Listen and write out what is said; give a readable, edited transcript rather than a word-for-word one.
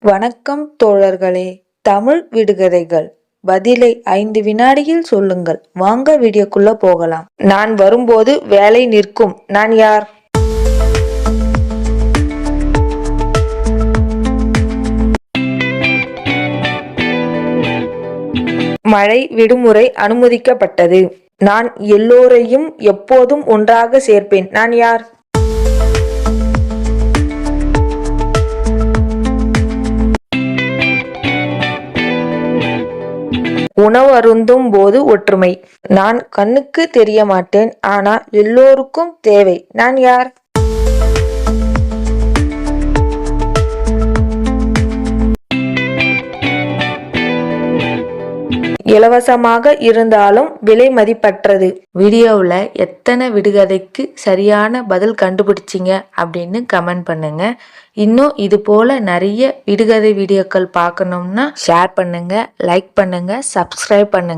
வணக்கம் தோழர்களே. தமிழ் விடுகதைகள் பதிலை 5 வினாடியில் சொல்லுங்கள். வாங்க வீடியோக்குள்ள போகலாம். நான் வரும்போது வேலை நிற்கும். நான் யார்? மழை விடுமுறை அனுமதிக்கப்பட்டது. நான் எல்லோரையும் எப்போதும் ஒன்றாக சேர்ப்பேன். நான் யார்? உணவருந்தும் போது ஒற்றுமை. நான் கண்ணுக்கு தெரிய மாட்டேன், ஆனா எல்லோருக்கும் தேவை. நான் யார்? இலவசமாக இருந்தாலும் விலை மதிப்பற்றது. வீடியோவில் எத்தனை விடுகதைக்கு சரியான பதில் கண்டுபிடிச்சிங்க அப்படின்னு கமெண்ட் பண்ணுங்க. இன்னும் இது போல நிறைய விடுகதை வீடியோக்கள் பார்க்கணும்னா ஷேர் பண்ணுங்க, லைக் பண்ணுங்க, சப்ஸ்கிரைப் பண்ணுங்க.